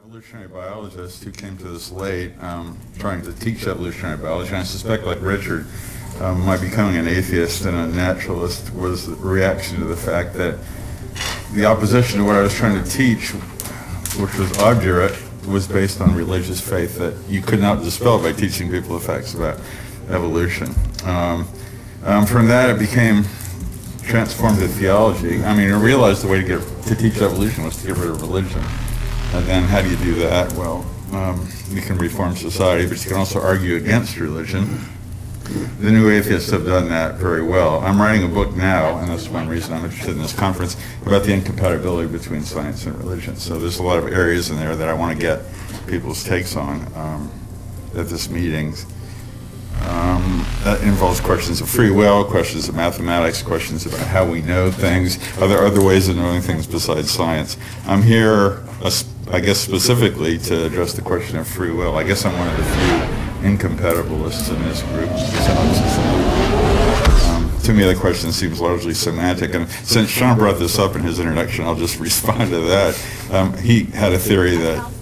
evolutionary biologist who came to this late, trying to teach evolutionary biology, and I suspect, like Richard, my becoming an atheist and a naturalist was a reaction to the fact that the opposition to what I was trying to teach, which was obdurate, was based on religious faith that you could not dispel by teaching people the facts about evolution. From that, it became transformed to theology. I mean, I realized the way to teach evolution was to get rid of religion. And then how do you do that? Well, you can reform society, but you can also argue against religion. The new atheists have done that very well. I'm writing a book now, and that's one reason I'm interested in this conference, about the incompatibility between science and religion. So there's a lot of areas in there that I want to get people's takes on at this meeting. That involves questions of free will, questions of mathematics, questions about how we know things. Are there other ways of knowing things besides science? I'm here, I guess, specifically to address the question of free will. I guess I'm one of the few incompatibilists in this group. To me, the question seems largely semantic, and since Sean brought this up in his introduction, I'll just respond to that. He had a theory that,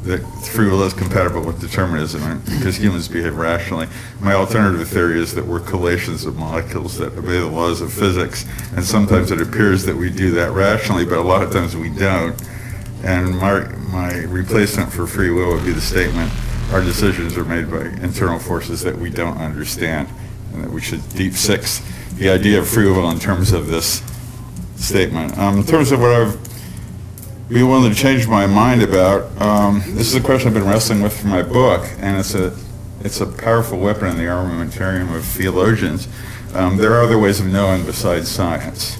that free will is compatible with determinism because humans behave rationally. My alternative theory is that we're collations of molecules that obey the laws of physics, and sometimes it appears that we do that rationally, but a lot of times we don't. And my replacement for free will would be the statement, our decisions are made by internal forces that we don't understand, and that we should deep six the idea of free will in terms of this statement. In terms of what I've been willing to change my mind about, this is a question I've been wrestling with for my book, and it's a powerful weapon in the armamentarium of theologians. There are other ways of knowing besides science.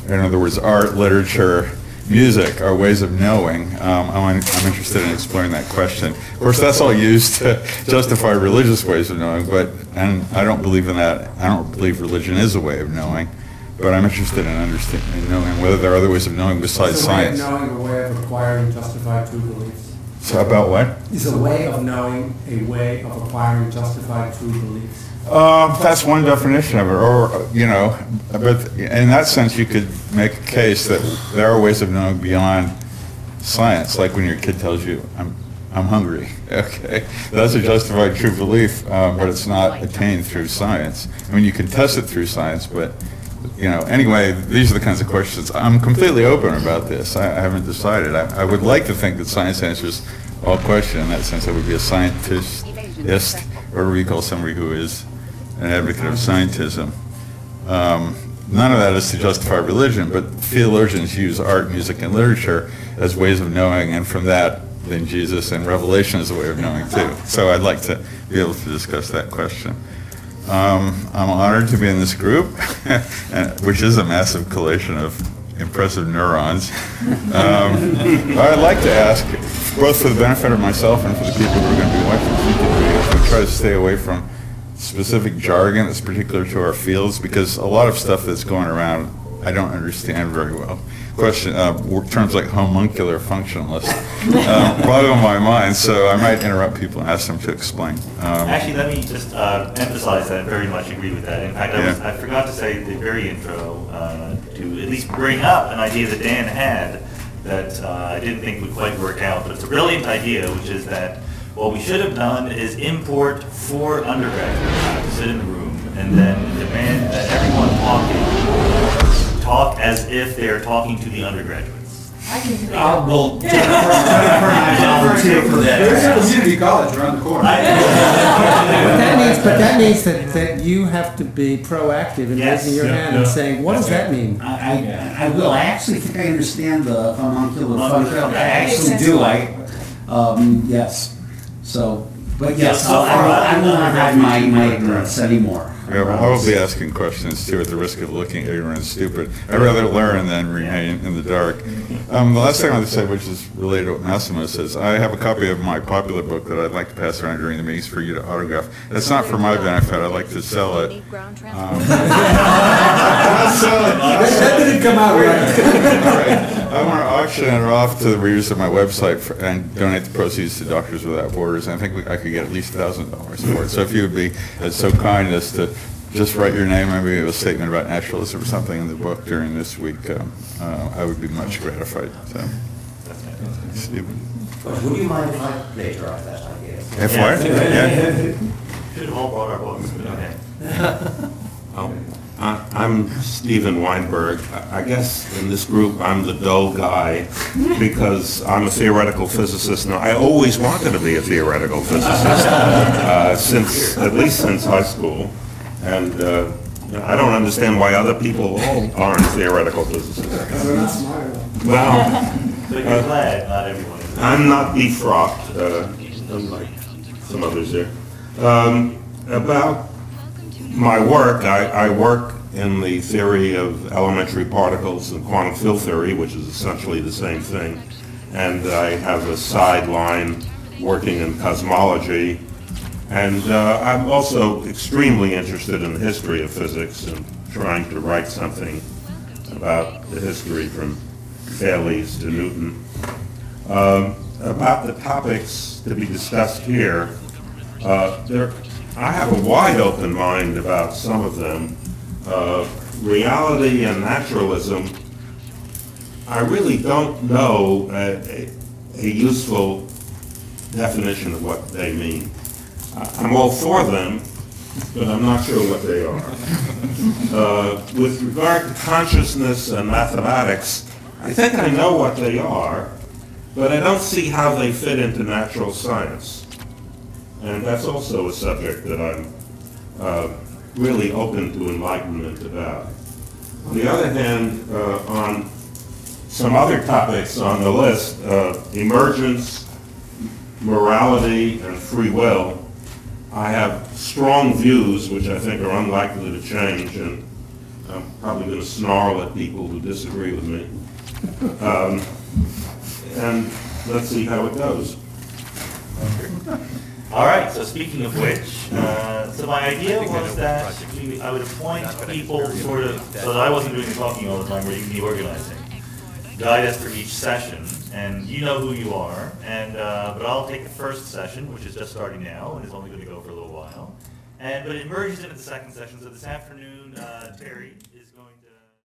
In other words, art, literature, music are ways of knowing. I'm interested in exploring that question. Of course, that's all used to justify religious ways of knowing, and I don't believe in that. I don't believe religion is a way of knowing, but I'm interested in understanding and knowing whether there are other ways of knowing besides science. Is a way of knowing a way of acquiring justified true beliefs? So about what? Is a way of knowing a way of acquiring justified true beliefs? That's one definition of it, or, but in that sense you could make a case that there are ways of knowing beyond science, like when your kid tells you, I'm hungry, okay? That's a justified true belief, but it's not attained through science. I mean, you can test it through science, but, anyway, these are the kinds of questions. I'm completely open about this. I haven't decided. I would like to think that science answers all questions. In that sense, I would be a scientist, or we call somebody who is an advocate of scientism. None of that is to justify religion, but theologians use art, music, and literature as ways of knowing, and from that, then Jesus and Revelation is a way of knowing too. So I'd like to be able to discuss that question. I'm honored to be in this group, which is a massive collation of impressive neurons. I'd like to ask, both for the benefit of myself and for the people who are going to be watching this YouTube video, to try to stay away from specific jargon that's particular to our fields, because a lot of stuff that's going around I don't understand very well. Terms like homuncular functionalist boggle my mind, so I might interrupt people and ask them to explain. Actually, let me just emphasize that I very much agree with that. In fact, I forgot to say at the very intro to at least bring up an idea that Dan had that I didn't think would quite work out, but it's a brilliant idea, which is that what we should have done is import 4 undergraduates to sit in the room and then demand that everyone talk as if they're talking to the undergraduates. I can do that. Well, Jennifer and I volunteer for that. There's a community college around the corner. But that means that you have to be proactive in raising your hand and saying, what does that mean? I will. I actually think I understand the homuncular function. I actually do. Yes. So, but yes, I will not have my ignorance anymore. Yeah, well, I will be asking questions too, at the risk of looking ignorant and stupid. I'd rather learn than remain in the dark. The last thing I want to say, which is related to what Massimo says, I have a copy of my popular book that I'd like to pass around during the meetings for you to autograph. It's not for my benefit. I'd like to sell it. That didn't come out right. I want to auction it off to the readers of my website and donate the proceeds to Doctors Without Borders. And I think I could get at least $1,000 for it. So if you would be so kind as to just write your name, maybe a statement about naturalism or something in the book during this week, I would be much gratified. So. Would you mind if I plagiarized that idea? If what? Yeah. Should have all brought our books, but okay. I'm Stephen Weinberg. I guess in this group I'm the dull guy because I'm a theoretical physicist. Now, I always wanted to be a theoretical physicist, at least since high school. And I don't understand why other people aren't theoretical physicists. We're not smart enough. Well, But you're glad not everyone is. I'm not defrocked, unlike some others here. About my work, I work in the theory of elementary particles and quantum field theory, which is essentially the same thing. And I have a sideline working in cosmology. And I'm also extremely interested in the history of physics and trying to write something about the history from Thales to Newton. About the topics to be discussed here, I have a wide open mind about some of them. Reality and naturalism, I really don't know a useful definition of what they mean. I'm all for them, but I'm not sure what they are. With regard to consciousness and mathematics, I think I know what they are, but I don't see how they fit into natural science. And that's also a subject that I'm really open to enlightenment about. On the other hand, on some other topics on the list, emergence, morality, and free will, I have strong views which I think are unlikely to change, and I'm probably going to snarl at people who disagree with me. And let's see how it goes. All right, so speaking of which, so my idea was that I would appoint people sort of, so that I wasn't doing the talking all the time, where you can be organizing, guide us through each session, and you know who you are, and but I'll take the first session, which is just starting now, and is only going to go for a little while, but it merges into the second session, so this afternoon, Terry